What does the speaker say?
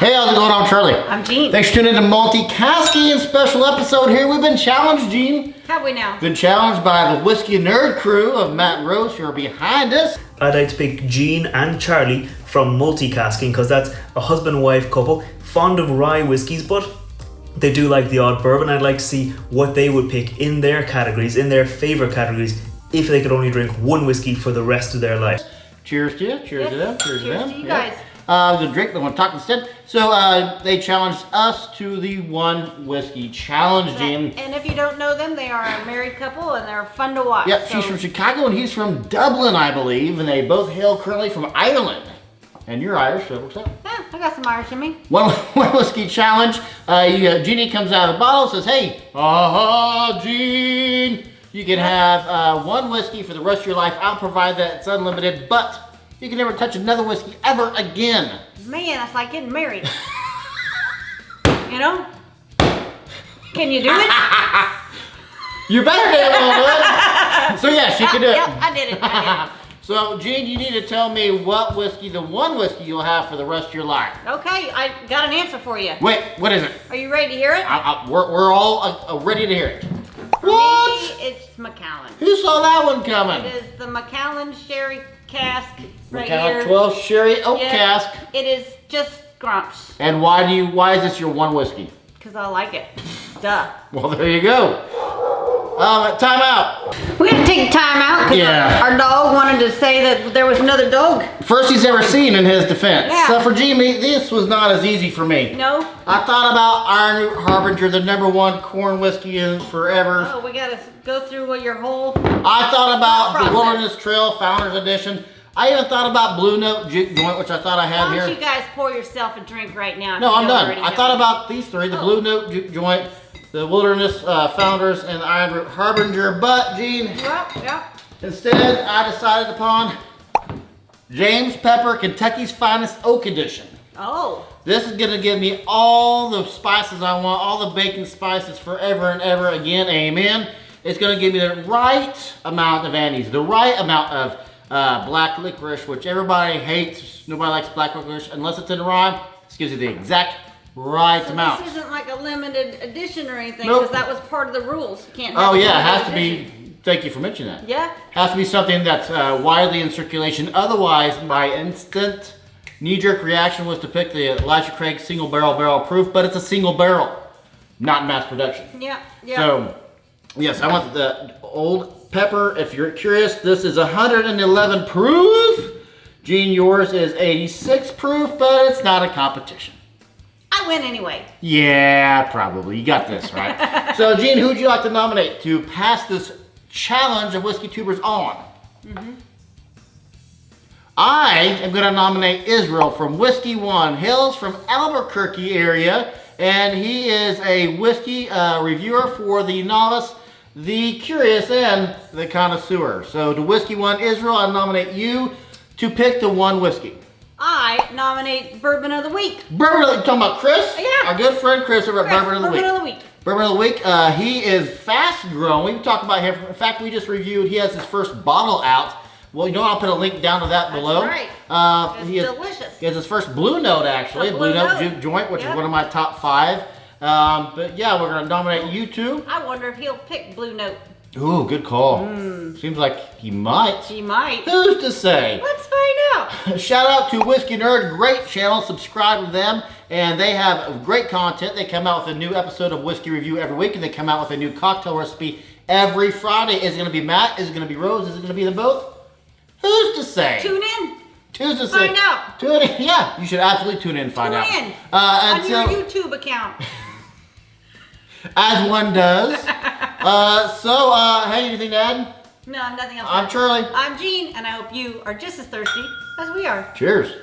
Hey, how's it going? I'm Charlie. I'm Jean. Thanks for tuning in to Multicasking special episode here. We've been challenged, Jean. Have we now? Been challenged by the Whiskey Nerd crew of Matt and Rose who are behind us. I'd like to pick Jean and Charlie from Multicasking because that's a husband and wife couple, fond of rye whiskies, but they do like the odd bourbon. I'd like to see what they would pick in their categories, in their favourite categories, if they could only drink one whiskey for the rest of their life. Cheers to you. Cheers to them. Cheers to them. To you guys. I'm going to drink. I'm going to talk instead. So they challenged us to the one whiskey challenge, Jean. And if you don't know them, they are a married couple and they're fun to watch. Yep, she's from Chicago and he's from Dublin, I believe, and they both hail currently from Ireland. And you're Irish, so what's up? Yeah, I got some Irish in me. One whiskey challenge. Jeannie comes out of the bottle and says, "Hey, Jean, you can have one whiskey for the rest of your life. I'll provide that. It's unlimited, but you can never touch another whiskey ever again." Man, that's like getting married. You know? Can you do it? You better do it. So yeah, she can do it. Yep, I did it. So, Jean, you need to tell me what whiskey, the one whiskey you'll have for the rest of your life. Okay, I got an answer for you. Wait, what is it? Are you ready to hear it? We're all ready to hear it. For What? me, it's Macallan. Who saw that one coming? It is the Macallan Sherry Cask right Macallan here. 12 Sherry Oak Yeah, Cask. It is just scrumps. And why is this your one whiskey? Because I like it. Duh. Well, there you go. Time out. We had to take time out because Yeah. our dog wanted to say that there was another dog. First he's ever seen in his defense. Yeah. So for Jimmy, this was not as easy for me. No? I thought about Iron Root Harbinger, the #1 corn whiskey in forever. Oh, we gotta go through what your whole... I thought about the Process. Wilderness Trail Founders Edition. I even thought about Blue Note Joint, which I thought I had Why don't here. you guys pour yourself a drink right now? if No, you I'm don't done. already I know? thought about these three, the Blue Note Joint, the Wilderness Founders, and the Iron Root Harbinger. But, Gene, Yep. instead I decided upon James Pepper, Kentucky's Finest Oak Edition. Oh. This is gonna give me all the spices I want, all the bacon spices forever and ever again, amen. It's gonna give me the right amount of anise, the right amount of black licorice, which everybody hates. Nobody likes black licorice unless it's in rye. This gives you the exact right So amount. this isn't like a limited edition or anything, Nope. because that was part of the rules. You can't have Oh a yeah, it has limited to be, edition. thank you for mentioning that. Yeah? Has to be something that's widely in circulation. Otherwise, my instant knee-jerk reaction was to pick the Elijah Craig single barrel proof, but it's a single barrel, not mass production. Yeah. So, yes, I want the Old Pepper. If you're curious, this is 111 proof. Gene, yours is 86 proof, but it's not a competition. I win anyway. Yeah, probably. You got this, right? So, Gene, who would you like to nominate to pass this challenge of Whiskey Tubers on? I am going to nominate Israel from Whiskey One. Hails from Albuquerque area, and he is a whiskey reviewer for the novice, the curious, and the connoisseur. So to Whiskey One Israel, I nominate you to pick the one whiskey. I nominate Bourbon of the Week. Bourbon of the Week, talking about Chris? Yeah. Our good friend Chris over at Bourbon of the Week. Bourbon of the Week. Bourbon of the Week, he is fast growing. We talked about him. In fact, we just reviewed, he has his first bottle out. Well, you know, I'll put a link down to that below. Right. It's delicious. He has his first Blue Note, actually, A Blue Blue Note Note. Joint, which is Yep. one of my top 5. But yeah, we're going to nominate you two. I wonder if he'll pick Blue Note. Ooh, good call. Seems like he might. He might. Who's to say? Let's find out. Shout out to Whiskey Nerd, great channel. Subscribe to them, and they have great content. They come out with a new episode of Whiskey Review every week, and they come out with a new cocktail recipe every Friday. Is it going to be Matt? Is it going to be Rose? Is it going to be them both? Who's to say? Tune in. Who's to say? Find out. Tune in. Yeah, you should absolutely tune in and find out. Tune in. On Until, your YouTube account. as one does. Hey, anything to add? No, nothing else. I'm Charlie. I'm Jean, and I hope you are just as thirsty as we are. Cheers.